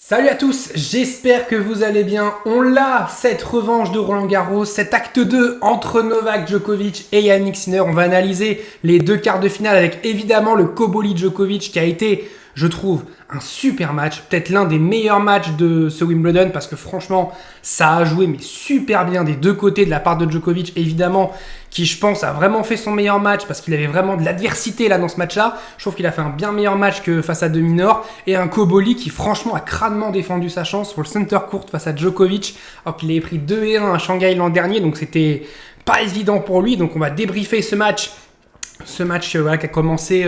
Salut à tous, j'espère que vous allez bien. On l'a, cette revanche de Roland Garros, cet acte 2 entre Novak Djokovic et Jannik Sinner. On va analyser les deux quarts de finale avec évidemment le Koboli-Djokovic qui a été, je trouve, un super match. Peut-être l'un des meilleurs matchs de ce Wimbledon parce que franchement, ça a joué mais super bien des deux côtés de la part de Djokovic, évidemment, qui je pense a vraiment fait son meilleur match parce qu'il avait vraiment de l'adversité là dans ce match-là. Je trouve qu'il a fait un bien meilleur match que face à Deminor et un Koboli qui franchement a crânement défendu sa chance sur le center court face à Djokovic alors qu'il avait pris 2-1 à Shanghai l'an dernier, donc c'était pas évident pour lui. Donc on va débriefer ce match voilà, qui a commencé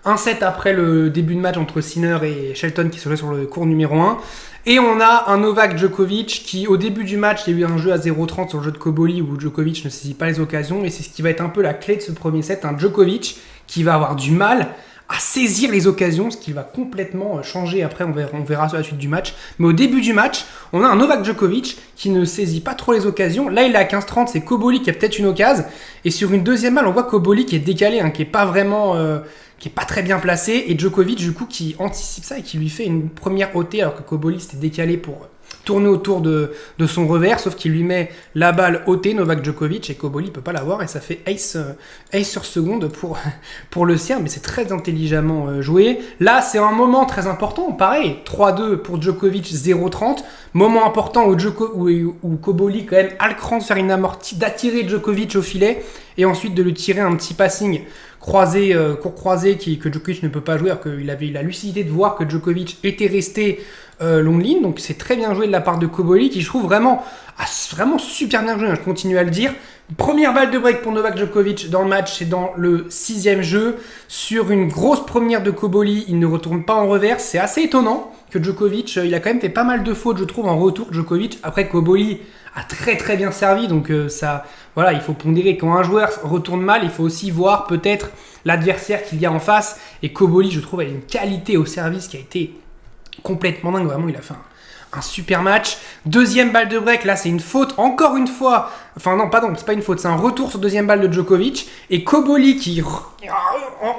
1-7 après le début de match entre Sinner et Shelton qui se jouait sur le court numéro 1. Et on a un Novak Djokovic qui, au début du match, il y a eu un jeu à 0-30 sur le jeu de Koboli où Djokovic ne saisit pas les occasions. Et c'est ce qui va être un peu la clé de ce premier set. Un Djokovic qui va avoir du mal à saisir les occasions, ce qui va complètement changer après, on verra sur la suite du match. Mais au début du match, on a un Novak Djokovic qui ne saisit pas trop les occasions. Là, il est à 15-30, c'est Koboli qui a peut-être une occasion. Et sur une deuxième balle, on voit Koboli qui est décalé, qui est pas vraiment... qui est pas très bien placé, et Djokovic du coup qui anticipe ça et qui lui fait une première OT alors que Koboli s'était décalé pour tourner autour de son revers, sauf qu'il lui met la balle OT, Novak Djokovic, et Koboli peut pas l'avoir et ça fait ace sur seconde pour le Serbe, mais c'est très intelligemment joué. Là c'est un moment très important, pareil, 3-2 pour Djokovic, 0-30, moment important où Koboli quand même a le cran de faire une amortie, d'attirer Djokovic au filet et ensuite de lui tirer un petit passing court croisé que Djokovic ne peut pas jouer alors qu'il avait eu la lucidité de voir que Djokovic était resté long ligne. Donc c'est très bien joué de la part de Koboli qui je trouve vraiment super bien joué, je continue à le dire. Première balle de break pour Novak Djokovic dans le match, c'est dans le 6e jeu. Sur une grosse première de Koboli, il ne retourne pas en revers. C'est assez étonnant que Djokovic, il a quand même fait pas mal de fautes je trouve en retour Djokovic. Après Koboli a très très bien servi, donc ça, voilà, il faut pondérer quand un joueur retourne mal, il faut aussi voir peut-être l'adversaire qu'il y a en face. Et Koboli, je trouve, a une qualité au service qui a été complètement dingue. Vraiment, il a fait un super match. Deuxième balle de break, là c'est une faute, encore une fois. Enfin non, pardon, c'est pas une faute, c'est un retour sur deuxième balle de Djokovic. Et Koboli qui,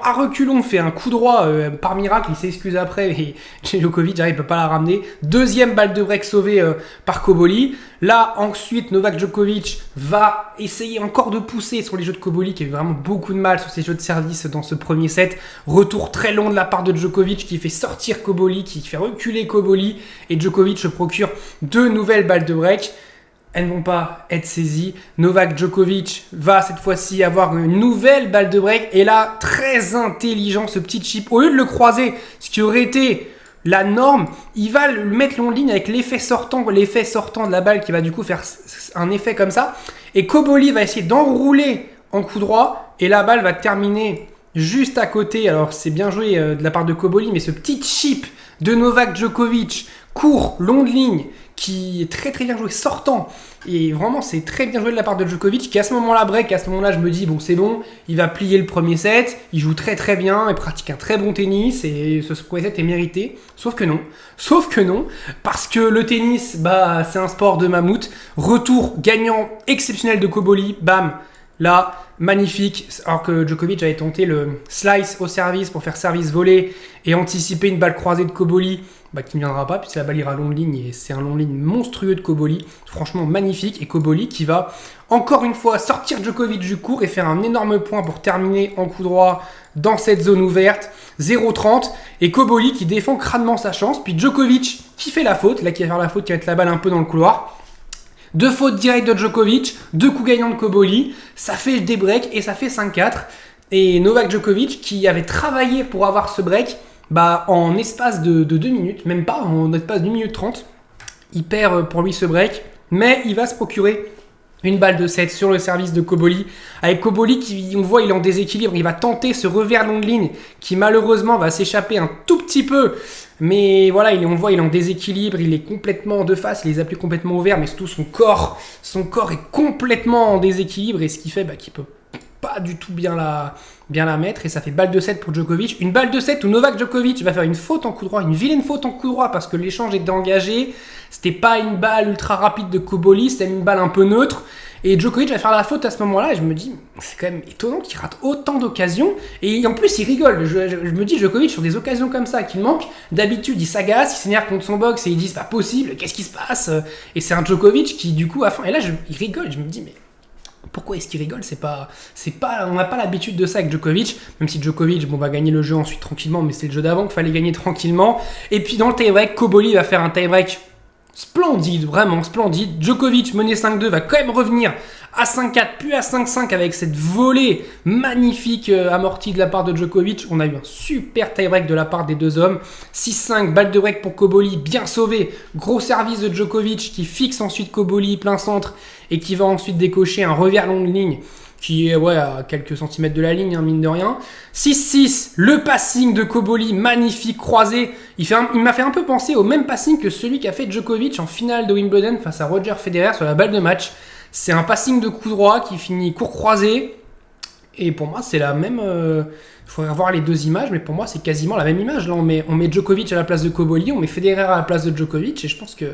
à reculons, fait un coup droit par miracle, il s'excuse après, et Djokovic, il peut pas la ramener. Deuxième balle de break sauvée par Koboli. Là, ensuite, Novak Djokovic va essayer encore de pousser sur les jeux de Koboli, qui a eu vraiment beaucoup de mal sur ses jeux de service dans ce premier set. Retour très long de la part de Djokovic qui fait sortir Koboli, qui fait reculer Koboli. Et Djokovic se procure deux nouvelles balles de break. Elles ne vont pas être saisies. Novak Djokovic va cette fois-ci avoir une nouvelle balle de break. Et là, très intelligent ce petit chip. Au lieu de le croiser, ce qui aurait été la norme, il va le mettre long ligne avec l'effet sortant de la balle qui va du coup faire un effet comme ça. Et Koboli va essayer d'enrouler en coup droit. Et la balle va terminer juste à côté. Alors c'est bien joué de la part de Koboli, mais ce petit chip de Novak Djokovic, court, longue ligne, qui est très très bien joué, sortant. Et vraiment, c'est très bien joué de la part de Djokovic, qui à ce moment-là break. À ce moment-là, je me dis, bon, c'est bon, il va plier le premier set, il joue très très bien, il pratique un très bon tennis, et ce premier set est mérité. Sauf que non, parce que le tennis, c'est un sport de mammouth. Retour gagnant exceptionnel de Koboli, bam, là, magnifique, alors que Djokovic avait tenté le slice au service pour faire service volé et anticiper une balle croisée de Koboli, qui ne viendra pas puisque la balle ira longue ligne et c'est un long ligne monstrueux de Koboli, franchement magnifique. Et Koboli qui va encore une fois sortir Djokovic du court et faire un énorme point pour terminer en coup droit dans cette zone ouverte, 0-30, et Koboli qui défend crânement sa chance, puis Djokovic qui fait la faute, là qui va faire la faute, qui va mettre la balle un peu dans le couloir. Deux fautes directes de Djokovic, deux coups gagnants de Koboli, ça fait des breaks et ça fait 5-4. Et Novak Djokovic qui avait travaillé pour avoir ce break, en espace de 2 minutes, même pas, en espace d'1 minute 30, il perd pour lui ce break, mais il va se procurer une balle de 7 sur le service de Koboli. Avec Koboli qui, on voit, il est en déséquilibre, il va tenter ce revers longue ligne qui malheureusement va s'échapper un tout petit peu. Mais voilà, on voit, il est en déséquilibre, il est complètement de face, il les a plus complètement ouverts, mais surtout son corps est complètement en déséquilibre et ce qui fait qu'il peut pas du tout bien la mettre et ça fait balle de 7 pour Djokovic. Une balle de 7 où Novak Djokovic va faire une faute en coup droit, une vilaine faute en coup droit parce que l'échange était engagé. C'était pas une balle ultra rapide de Cobolli, c'était une balle un peu neutre. Et Djokovic va faire la faute à ce moment-là et je me dis, c'est quand même étonnant qu'il rate autant d'occasions. Et en plus, il rigole. Je me dis, Djokovic, sur des occasions comme ça qu'il manque, d'habitude, il s'agace, il s'énerve contre son box et il dit, c'est pas possible, qu'est-ce qui se passe? Et c'est un Djokovic qui, du coup, à fond. Et là, il rigole. Je me dis, mais pourquoi est-ce qu'il rigole? On n'a pas l'habitude de ça avec Djokovic, même si Djokovic va gagner le jeu ensuite tranquillement, mais c'est le jeu d'avant qu'il fallait gagner tranquillement. Et puis dans le tie-break, Cobolli va faire un tie-break splendide, vraiment splendide. Djokovic, mené 5-2, va quand même revenir à 5-4, puis à 5-5 avec cette volée magnifique amortie de la part de Djokovic. On a eu un super tie-break de la part des deux hommes. 6-5, balle de break pour Cobolli, bien sauvé. Gros service de Djokovic qui fixe ensuite Cobolli plein centre et qui va ensuite décocher un revers longue ligne qui est à quelques centimètres de la ligne, mine de rien. 6-6, le passing de Cobolli, magnifique, croisé. Il m'a fait un peu penser au même passing que celui qu'a fait Djokovic en finale de Wimbledon face à Roger Federer sur la balle de match. C'est un passing de coup droit qui finit court croisé. Et pour moi, c'est la même... Il faudrait voir les deux images, mais pour moi, c'est quasiment la même image. Là, on met Djokovic à la place de Cobolli, on met Federer à la place de Djokovic, et je pense que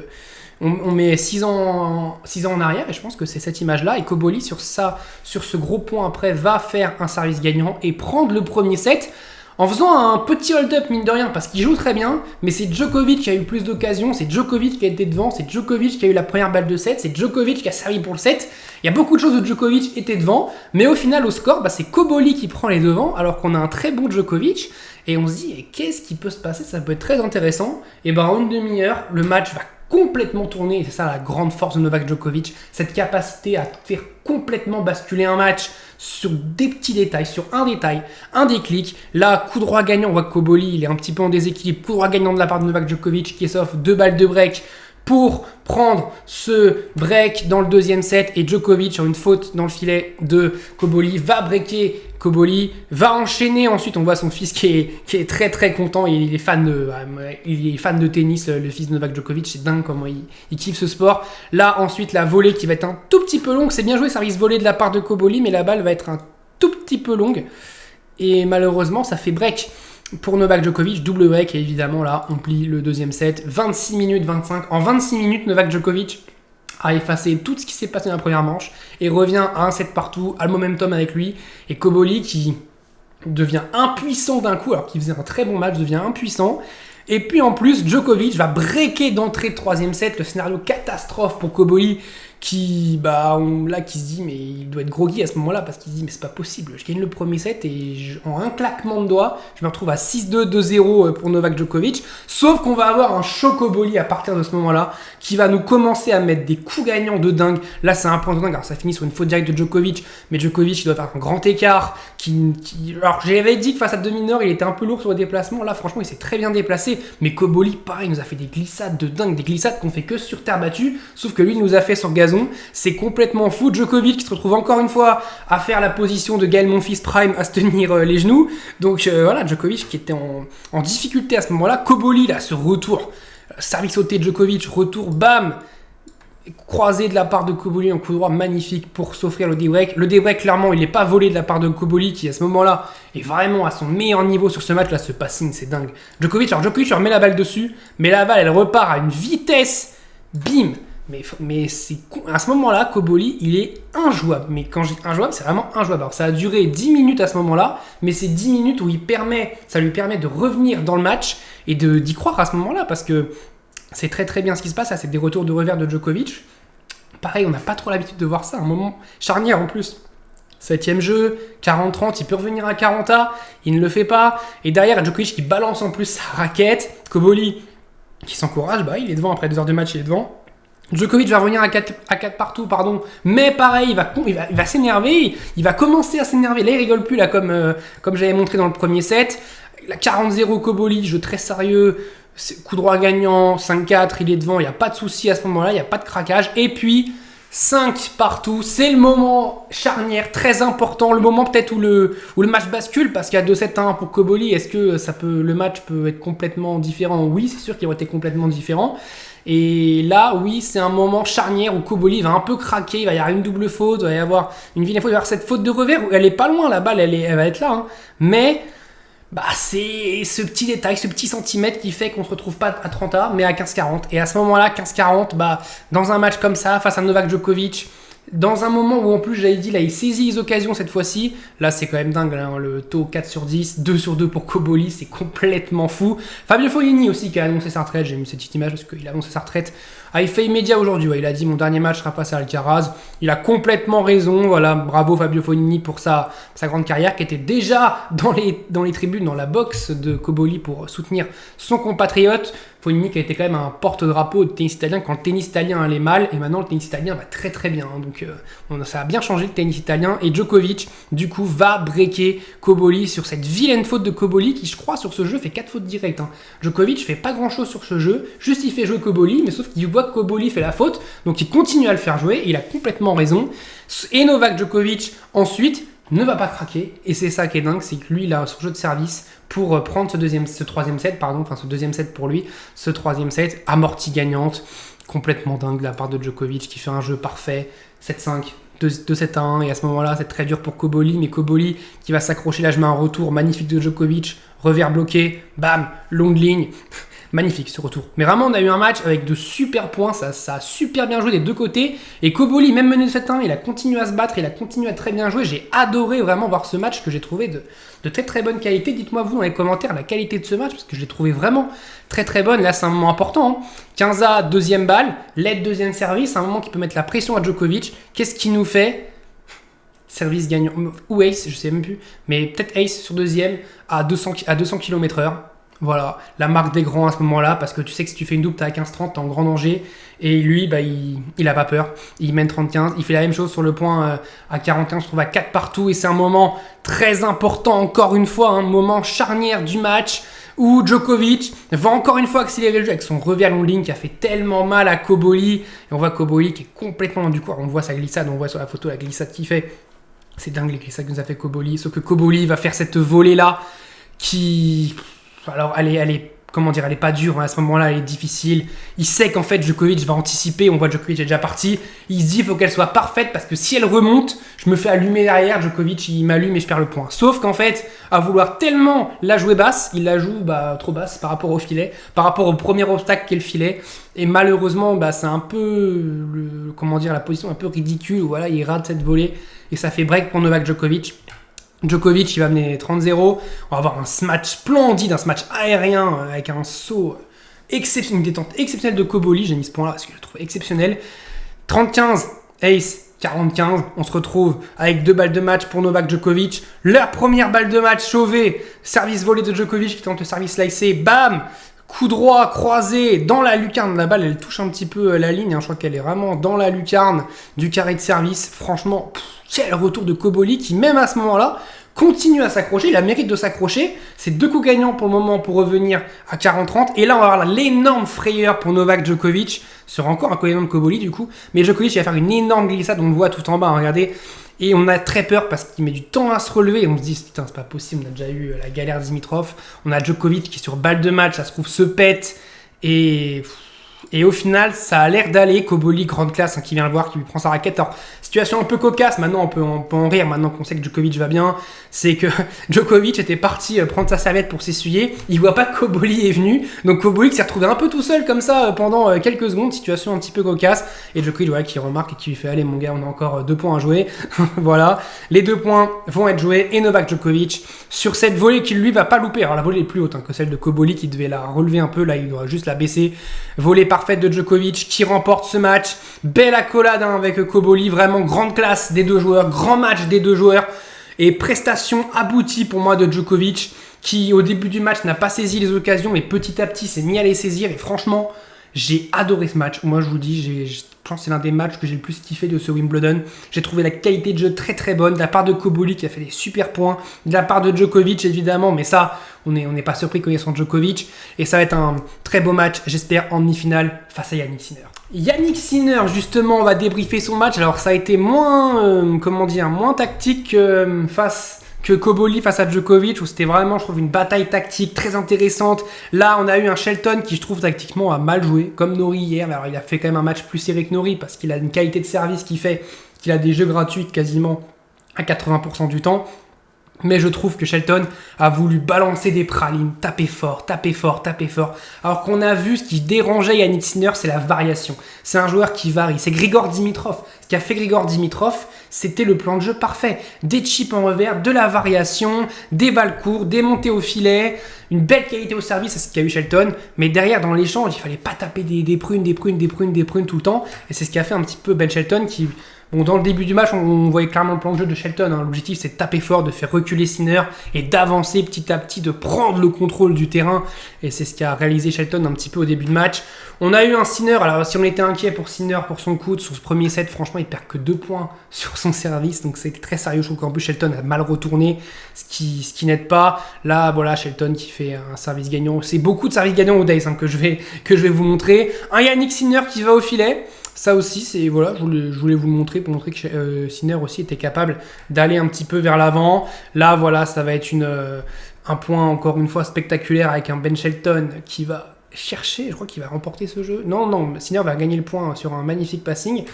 on met 6 ans en arrière, et je pense que c'est cette image-là. Et Cobolli, sur ce gros point après, va faire un service gagnant et prendre le premier set en faisant un petit hold-up, mine de rien, parce qu'il joue très bien, mais c'est Djokovic qui a eu plus d'occasions, c'est Djokovic qui a été devant, c'est Djokovic qui a eu la première balle de set, c'est Djokovic qui a servi pour le set. Il y a beaucoup de choses où Djokovic était devant, mais au final, au score, c'est Cobolli qui prend les devants, alors qu'on a un très bon Djokovic. Et on se dit, qu'est-ce qui peut se passer? Ça peut être très intéressant. Et en une demi-heure, le match va complètement tourner, et c'est ça la grande force de Novak Djokovic, cette capacité à faire complètement basculer un match sur des petits détails, sur un détail, un déclic. Là, coup droit gagnant, on voit que Cobolli, il est un petit peu en déséquilibre, coup droit gagnant de la part de Novak Djokovic qui s'offre 2 balles de break pour prendre ce break dans le deuxième set, et Djokovic, sur une faute dans le filet de Cobolli, va breaker Cobolli, va enchaîner. Ensuite, on voit son fils qui est très très content. Il est fan de tennis, le fils de Novak Djokovic. C'est dingue comment il kiffe ce sport. Là, ensuite, la volée qui va être un tout petit peu longue. C'est bien joué, service volé de la part de Cobolli, mais la balle va être un tout petit peu longue. Et malheureusement, ça fait break pour Novak Djokovic, double break. Et évidemment, là, on plie le deuxième set. 26 minutes 25. En 26 minutes, Novak Djokovic a effacé tout ce qui s'est passé dans la première manche et revient à un set partout, à le momentum avec lui. Et Cobolli qui devient impuissant d'un coup, alors qu'il faisait un très bon match, devient impuissant. Et puis en plus, Djokovic va breaker d'entrée de troisième set, le scénario catastrophe pour Cobolli qui se dit, mais il doit être groggy à ce moment-là, parce qu'il se dit, mais c'est pas possible, je gagne le premier set et en un claquement de doigts, je me retrouve à 6-2, 2-0 pour Novak Djokovic. Sauf qu'on va avoir un choc Cobolli à partir de ce moment-là, qui va nous commencer à mettre des coups gagnants de dingue. Là, c'est un point de dingue, alors ça finit sur une faute directe de Djokovic, mais Djokovic, il doit faire un grand écart. Alors, j'avais dit que face à demi-heure, il était un peu lourd sur le déplacement. Là, franchement, il s'est très bien déplacé, mais Cobolli, pareil, il nous a fait des glissades de dingue, des glissades qu'on fait que sur terre battue, sauf que lui, il nous a fait sur gazon. C'est complètement fou. Djokovic qui se retrouve encore une fois à faire la position de Gaël Monfils Prime, à se tenir les genoux. Donc voilà, Djokovic qui était en difficulté à ce moment-là. Cobolli, là, ce retour, service sauté de Djokovic, retour, bam, croisé de la part de Cobolli en coup droit, magnifique pour s'offrir le débreak. Le débreak, clairement, il n'est pas volé de la part de Cobolli qui, à ce moment-là, est vraiment à son meilleur niveau sur ce match. Là, ce passing, c'est dingue. Djokovic remet la balle dessus, mais la balle, elle repart à une vitesse, bim. Mais c'est à ce moment-là, Cobolli, il est injouable. Mais quand je dis injouable, c'est vraiment injouable. Alors, ça a duré 10 minutes à ce moment-là, mais c'est 10 minutes où ça lui permet de revenir dans le match et d'y croire à ce moment-là, parce que c'est très très bien ce qui se passe. Là, c'est des retours de revers de Djokovic. Pareil, on n'a pas trop l'habitude de voir ça. Un moment charnière en plus. 7ème jeu, 40-30, il peut revenir à 40A, il ne le fait pas. Et derrière, Djokovic qui balance en plus sa raquette. Cobolli qui s'encourage, il est devant après 2 heures de match, il est devant. Djokovic va revenir à 4 partout, mais pareil, il va s'énerver, il va commencer à s'énerver. Là, il rigole plus, là, comme j'avais montré dans le premier set. La 40-0 Cobolli, jeu très sérieux, coup droit gagnant, 5-4, il est devant, il n'y a pas de souci à ce moment-là, il n'y a pas de craquage. Et puis, 5 partout, c'est le moment charnière, très important, le moment peut-être où le match bascule, parce qu'il y a 2-7-1 pour Cobolli. Est-ce que le match peut être complètement différent? Oui, c'est sûr qu'il aurait été complètement différent. Et là, oui, c'est un moment charnière où Koboli va un peu craquer, il va y avoir une double faute, il va y avoir une vilaine faute, il va y avoir cette faute de revers où elle est pas loin, la balle, elle va être là. Hein. Mais c'est ce petit détail, ce petit centimètre qui fait qu'on se retrouve pas à 30A, mais à 15-40. Et à ce moment-là, 15-40, dans un match comme ça, face à Novak Djokovic, dans un moment où en plus j'avais dit là il saisit les occasions cette fois-ci, là c'est quand même dingue, hein, le taux 4 sur 10, 2 sur 2 pour Koboli, c'est complètement fou. Fabio Fognini aussi qui a annoncé sa retraite, j'ai mis cette petite image parce qu'il a annoncé sa retraite à effet immédiat aujourd'hui, il a dit mon dernier match sera face à Alcaraz, il a complètement raison, voilà, bravo Fabio Fognini pour sa grande carrière qui était déjà dans les tribunes, dans la box de Koboli pour soutenir son compatriote. Fognini qui a été quand même un porte-drapeau de tennis italien quand le tennis italien allait mal, et maintenant le tennis italien va très très bien, hein, donc ça a bien changé le tennis italien, et Djokovic du coup va breaker Koboli sur cette vilaine faute de Koboli qui je crois sur ce jeu fait 4 fautes directes. Hein. Djokovic fait pas grand chose sur ce jeu, juste il fait jouer Koboli, mais sauf qu'il voit que Koboli fait la faute, donc il continue à le faire jouer, et il a complètement raison, et Novak Djokovic ensuite ne va pas craquer, et c'est ça qui est dingue, c'est que lui il a son jeu de service pour prendre ce troisième set pour lui, ce troisième set, amorti gagnante, complètement dingue de la part de Djokovic qui fait un jeu parfait, 7-5, 2-7-1, et à ce moment-là c'est très dur pour Koboli, mais Koboli qui va s'accrocher, là je mets un retour magnifique de Djokovic, revers bloqué, bam, longue ligne, magnifique ce retour. Mais vraiment, on a eu un match avec de super points, ça a super bien joué des deux côtés. Et Koboli, même mené de 7-1, il a continué à se battre, il a continué à très bien jouer. J'ai adoré vraiment voir ce match que j'ai trouvé de très très bonne qualité. Dites-moi vous dans les commentaires la qualité de ce match, parce que je l'ai trouvé vraiment très très bonne. Là, c'est un moment important. Hein. 15A, deuxième balle, l'aide deuxième service, un moment qui peut mettre la pression à Djokovic. Qu'est-ce qu'il nous fait ? Service gagnant, ou ace, je sais même plus, mais peut-être ace sur deuxième à 200 km/h. Voilà, la marque des grands à ce moment-là, parce que tu sais que si tu fais une double, t'es à 15-30, t'es en grand danger. Et lui, il a pas peur. Il mène 30-15. Il fait la même chose sur le point à 41, on se trouve à 4 partout. Et c'est un moment très important, encore une fois, un moment charnière du match où Djokovic va encore une fois accélérer le jeu avec son revers long ligne qui a fait tellement mal à Koboli. Et on voit Koboli qui est complètement du coup. On voit sa glissade, on voit sur la photo la glissade qu'il fait. C'est dingue les glissades que nous a fait Koboli. Sauf que Koboli va faire cette volée-là qui... Alors, elle est pas dure, hein, à ce moment-là, elle est difficile. Il sait qu'en fait, Djokovic va anticiper. On voit Djokovic est déjà parti. Il se dit, il faut qu'elle soit parfaite parce que si elle remonte, je me fais allumer derrière. Djokovic, il m'allume et je perds le point. Sauf qu'en fait, à vouloir tellement la jouer basse, il la joue trop basse par rapport au filet, par rapport au premier obstacle qu'est le filet. Et malheureusement, c'est un peu, la position un peu ridicule. Voilà, il rate cette volée et ça fait break pour Novak Djokovic. Djokovic, il va mener 30-0. On va avoir un match splendide, un match aérien avec un saut exceptionnel, une détente exceptionnelle de Koboli. J'ai mis ce point-là parce que je le trouve exceptionnel. 30-15, ace, 40-15. On se retrouve avec 2 balles de match pour Novak Djokovic. Leur première balle de match sauvée. Service volé de Djokovic qui tente le service slicé. Bam! Coup droit, croisé, dans la lucarne. La balle, elle touche un petit peu la ligne. Je crois qu'elle est vraiment dans la lucarne du carré de service. Franchement, quel retour de Koboli qui, même à ce moment-là, continue à s'accrocher. Il a mérite de s'accrocher. C'est 2 coups gagnants pour le moment pour revenir à 40-30. Et là, on va avoir l'énorme frayeur pour Novak Djokovic. Ce sera encore un coup gagnant de Koboli, du coup. Mais Djokovic, il va faire une énorme glissade. On le voit tout en bas, hein, regardez. Et on a très peur parce qu'il met du temps à se relever. Et on se dit, putain, c'est pas possible. On a déjà eu la galère Dimitrov. On a Djokovic qui, sur balle de match, ça se trouve, se pète. Et au final, ça a l'air d'aller. Koboli, grande classe, qui vient le voir, qui lui prend sa raquette. Alors, situation un peu cocasse. Maintenant, on peut en rire. Maintenant qu'on sait que Djokovic va bien, c'est que Djokovic était parti prendre sa serviette pour s'essuyer. Il voit pas que Koboli est venu. Donc, Koboli s'est retrouvé un peu tout seul comme ça pendant quelques secondes. Situation un petit peu cocasse. Et Djokovic, qui remarque et qui lui fait, allez, mon gars, on a encore 2 points à jouer. Voilà. Les 2 points vont être joués. Et Novak Djokovic, sur cette volée qui lui va pas louper. Alors, la volée est plus haute que celle de Koboli qui devait la relever un peu. Là, il doit juste la baisser. Volée parfaite de Djokovic qui remporte ce match. Belle accolade avec Koboli, vraiment grande classe des 2 joueurs, grand match des 2 joueurs et prestation aboutie pour moi de Djokovic qui au début du match n'a pas saisi les occasions mais petit à petit s'est mis à les saisir et franchement j'ai adoré ce match. Moi je vous dis, je pense que c'est l'un des matchs que j'ai le plus kiffé de ce Wimbledon. J'ai trouvé la qualité de jeu très très bonne de la part de Koboli qui a fait des super points, de la part de Djokovic évidemment, mais ça on n'est pas surpris connaissant Djokovic et ça va être un très beau match, j'espère en demi-finale face à Yannick Sinner. Yannick Sinner, justement, on va débriefer son match. Alors, ça a été moins tactique face que Koboli face à Djokovic, où c'était vraiment, je trouve, une bataille tactique très intéressante. Là, on a eu un Shelton qui, je trouve, tactiquement a mal joué, comme Norrie hier. Alors, il a fait quand même un match plus serré que Norrie, parce qu'il a une qualité de service qui fait qu'il a des jeux gratuits quasiment à 80% du temps. Mais je trouve que Shelton a voulu balancer des pralines, taper fort, taper fort, taper fort. Alors qu'on a vu ce qui dérangeait Yannick Sinner, c'est la variation. C'est un joueur qui varie. C'est Grigor Dimitrov. Ce qu'a fait Grigor Dimitrov, c'était le plan de jeu parfait. Des chips en revers, de la variation, des balles courtes, des montées au filet, une belle qualité au service, c'est ce qu'a eu Shelton. Mais derrière, dans l'échange, il fallait pas taper des prunes tout le temps. Et c'est ce qu'a fait un petit peu Ben Shelton qui... Bon, dans le début du match, on voyait clairement le plan de jeu de Shelton. L'objectif, c'est de taper fort, de faire reculer Sinner et d'avancer petit à petit, de prendre le contrôle du terrain. Et c'est ce qu'a réalisé Shelton un petit peu au début de match. On a eu un Sinner. Alors, si on était inquiet pour Sinner, pour son coude, sur ce premier set, franchement, il perd que 2 points sur son service. Donc, c'était très sérieux. Je trouve qu'en plus, Shelton a mal retourné, ce qui n'aide pas. Là, voilà, Shelton qui fait un service gagnant. C'est beaucoup de services gagnants au Days que je vais vous montrer. Un Yannick Sinner qui va au filet. Ça aussi, c'est voilà, je voulais vous le montrer pour montrer que Sinner aussi était capable d'aller un petit peu vers l'avant. Là, voilà, ça va être un point encore une fois spectaculaire avec un Ben Shelton qui va chercher, je crois qu'il va remporter ce jeu. Non, Sinner va gagner le point sur un magnifique passing.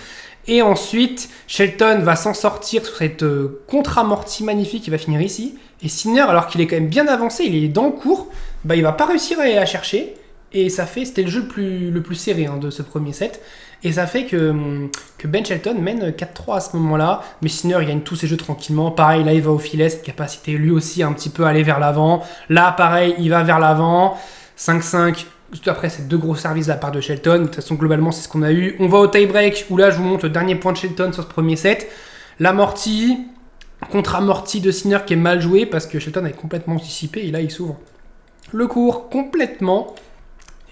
Et ensuite, Shelton va s'en sortir sur cette contre-amorti magnifique, il va finir ici. Et Sinner, alors qu'il est quand même bien avancé, il est dans le cours, il va pas réussir à aller la chercher. Et ça fait, c'était le jeu le plus serré de ce premier set. Et ça fait que Ben Shelton mène 4-3 à ce moment-là. Mais Sinner, il gagne tous ses jeux tranquillement. Pareil, là, il va au filet. Cette capacité, lui aussi, un petit peu à aller vers l'avant. Là, pareil, il va vers l'avant. 5-5. Juste après, c'est 2 gros services de la part de Shelton. De toute façon, globalement, c'est ce qu'on a eu. On va au tie-break, où là, je vous montre le dernier point de Shelton sur ce premier set. L'amorti, contre-amorti de Sinner qui est mal joué, parce que Shelton avait complètement anticipé. Et là, il s'ouvre le cours complètement.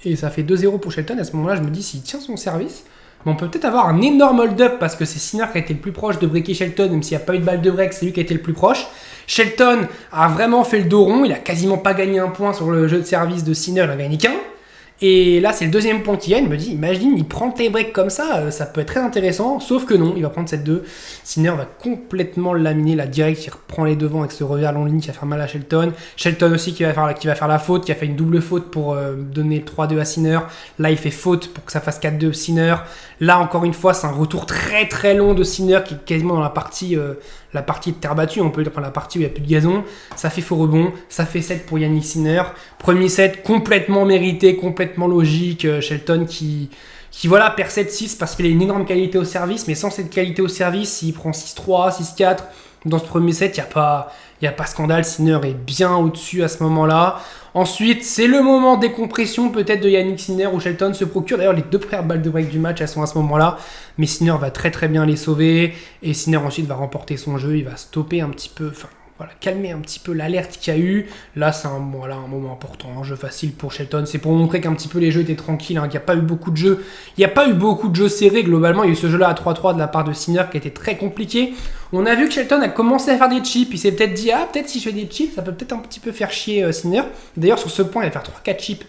Et ça fait 2-0 pour Shelton. À ce moment-là, je me dis, s'il tient son service, on peut peut-être avoir un énorme hold-up parce que c'est Sinner qui a été le plus proche de breaker Shelton, même s'il n'y a pas eu de balle de break, c'est lui qui a été le plus proche. Shelton a vraiment fait le dos rond, il a quasiment pas gagné un point sur le jeu de service de Sinner, il a gagné qu'un. Et là, c'est le deuxième point qu'il gagne. Il me dit, imagine, il prend le tie-break comme ça peut être très intéressant. Sauf que non, il va prendre cette 2. Sinner va complètement laminer la direct. Il reprend les devants avec ce revers long ligne qui va faire mal à Shelton. Shelton aussi qui va faire la faute, qui a fait une double faute pour donner le 3-2 à Sinner. Là, il fait faute pour que ça fasse 4-2 Sinner. Là, encore une fois, c'est un retour très très long de Sinner qui est quasiment dans la partie de terre battue, on peut dire, la partie où il n'y a plus de gazon. Ça fait faux rebond, ça fait 7 pour Yannick Sinner. Premier set complètement mérité, complètement logique. Shelton qui voilà, perd 7-6 parce qu'il a une énorme qualité au service, mais sans cette qualité au service, s'il prend 6-3, 6-4, dans ce premier set, il n'y a pas scandale. Sinner est bien au-dessus à ce moment-là. Ensuite, c'est le moment de décompression peut-être de Yannick Sinner où Shelton se procure. D'ailleurs, les 2 premières balles de break du match, elles sont à ce moment-là. Mais Sinner va très très bien les sauver. Et Sinner ensuite va remporter son jeu. Il va stopper un petit peu, calmer un petit peu l'alerte qu'il y a eu. Là, c'est un moment important, un jeu facile pour Shelton. C'est pour montrer qu'un petit peu les jeux étaient tranquilles, qu'il n'y a pas eu beaucoup de jeux. Il n'y a pas eu beaucoup de jeux serrés globalement. Il y a eu ce jeu-là à 3-3 de la part de Sinner qui était très compliqué. On a vu que Shelton a commencé à faire des chips. Il s'est peut-être dit, peut-être si je fais des chips, ça peut peut-être un petit peu faire chier Sinner. D'ailleurs, sur ce point, il va faire 3-4 chips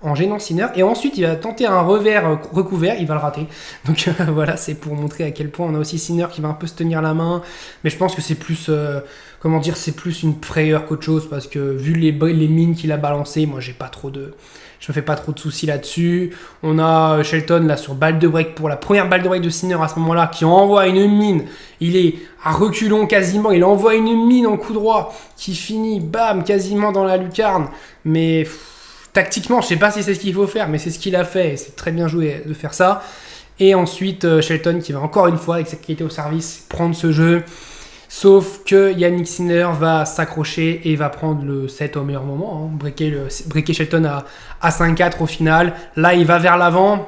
en gênant Sinner. Et ensuite, il va tenter un revers recouvert. Il va le rater. Donc voilà, c'est pour montrer à quel point on a aussi Sinner qui va un peu se tenir la main. Mais je pense que c'est plus... c'est plus une frayeur qu'autre chose parce que vu les mines qu'il a balancées, moi je me fais pas trop de soucis là-dessus. On a Shelton là sur balle de break pour la première balle de break de Sinner à ce moment-là qui envoie une mine. Il est à reculons quasiment, il envoie une mine en coup droit qui finit bam quasiment dans la lucarne. Mais tactiquement, je sais pas si c'est ce qu'il faut faire, mais c'est ce qu'il a fait et c'est très bien joué de faire ça. Et ensuite Shelton qui va encore une fois avec sa qualité au service prendre ce jeu. Sauf que Yannick Sinner va s'accrocher et va prendre le set au meilleur moment, breaker Shelton à 5-4 au final. Là, il va vers l'avant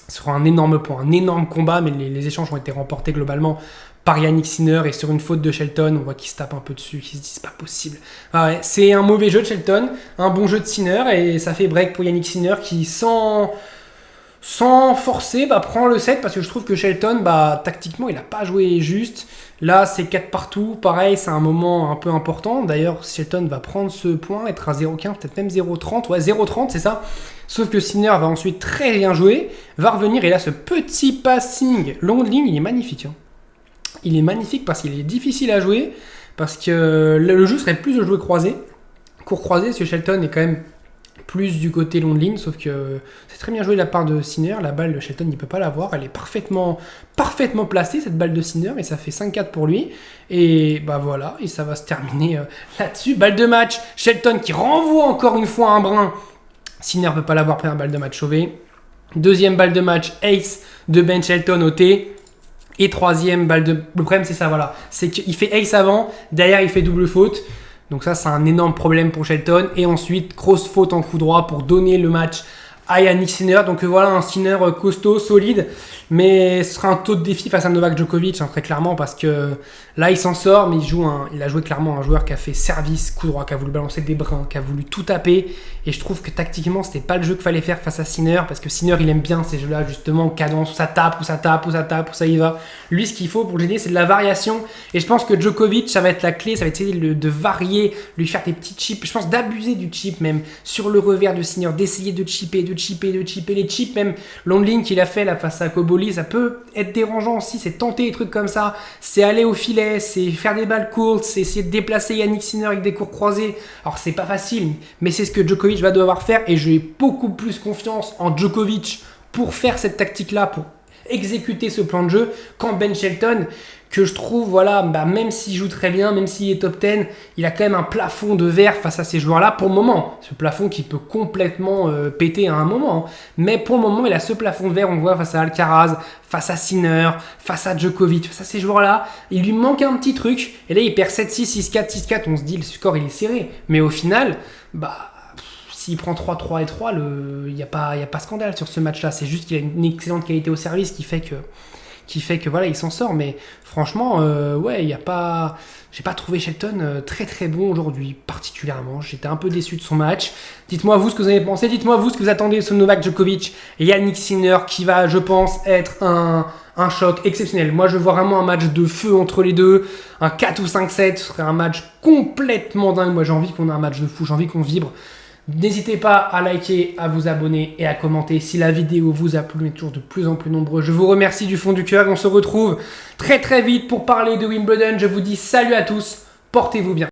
sur un énorme point, un énorme combat, mais les échanges ont été remportés globalement par Yannick Sinner et sur une faute de Shelton, on voit qu'il se tape un peu dessus, qu'il se dit c'est pas possible. C'est un mauvais jeu de Shelton, un bon jeu de Sinner et ça fait break pour Yannick Sinner qui sans forcer prend le set parce que je trouve que Shelton tactiquement il n'a pas joué juste. Là c'est 4 partout, pareil c'est un moment un peu important. D'ailleurs Shelton va prendre ce point, être à 0,15, peut-être même 0,30, 0,30 c'est ça. Sauf que Sinner va ensuite très bien jouer, va revenir et là ce petit passing long de ligne il est magnifique. Il est magnifique parce qu'il est difficile à jouer. parce que le jeu serait plus de jouer croisé. Court croisé, parce que Shelton est quand même plus du côté long de ligne, sauf que c'est très bien joué de la part de Sinner. La balle de Shelton, il ne peut pas l'avoir. Elle est parfaitement placée, cette balle de Sinner, et ça fait 5-4 pour lui. Et bah voilà, et ça va se terminer là-dessus. Balle de match, Shelton qui renvoie encore une fois un brin. Sinner ne peut pas l'avoir, première balle de match sauvée. Deuxième balle de match, ace de Ben Shelton au T. Et troisième balle de... Le problème, c'est ça, voilà. C'est qu'il fait ace avant, derrière, il fait double faute. Donc ça, c'est un énorme problème pour Shelton. Et ensuite, grosse faute en coup droit pour donner le match à Yannick Sinner. Donc voilà, un Sinner costaud, solide. Mais ce sera un taux de défi face à Novak Djokovic, très clairement, parce que là, il s'en sort, mais il a joué clairement un joueur qui a fait service, coup droit, qui a voulu balancer des brins, qui a voulu tout taper. Et je trouve que tactiquement, c'était pas le jeu qu'il fallait faire face à Sinner, parce que Sinner, il aime bien ces jeux-là, justement, cadence, où ça tape, où ça tape, où ça tape, où ça y va. Lui, ce qu'il faut pour l'aider, c'est de la variation. Et je pense que Djokovic, ça va être la clé, ça va être essayer de varier, lui faire des petits chips. Je pense d'abuser du chip même sur le revers de Sinner, d'essayer de chipper. Les chips, même long ligne qu'il a fait là face à Cobolli, ça peut être dérangeant aussi. C'est tenter des trucs comme ça, c'est aller au filet, c'est faire des balles courtes, c'est essayer de déplacer Yannick Sinner avec des cours croisés. Alors c'est pas facile, mais c'est ce que Djokovic va devoir faire et j'ai beaucoup plus confiance en Djokovic pour faire cette tactique-là, pour exécuter ce plan de jeu qu'en Ben Shelton, que je trouve, voilà, même s'il joue très bien, même s'il est top 10, il a quand même un plafond de verre face à ces joueurs-là pour le moment. Ce plafond qui peut complètement péter à un moment. Mais pour le moment, il a ce plafond de verre, on le voit face à Alcaraz, face à Sinner, face à Djokovic, face à ces joueurs-là. Il lui manque un petit truc. Et là, il perd 7-6, 6-4, 6-4. On se dit, le score, il est serré. Mais au final, s'il prend 3-3 et 3, il n'y a pas scandale sur ce match-là. C'est juste qu'il a une excellente qualité au service qui fait que voilà, il s'en sort. Mais franchement, j'ai pas trouvé Shelton très très bon aujourd'hui, particulièrement. J'étais un peu déçu de son match. Dites-moi vous ce que vous en avez pensé. Dites-moi vous ce que vous attendez de ce Novak Djokovic et Yannick Sinner qui va, je pense, être un choc exceptionnel. Moi, je vois vraiment un match de feu entre les deux. Un 4 ou 5-7 serait un match complètement dingue. Moi, j'ai envie qu'on ait un match de fou. J'ai envie qu'on vibre. N'hésitez pas à liker, à vous abonner et à commenter si la vidéo vous a plu. On est toujours de plus en plus nombreux. Je vous remercie du fond du cœur. On se retrouve très très vite pour parler de Wimbledon. Je vous dis salut à tous. Portez-vous bien.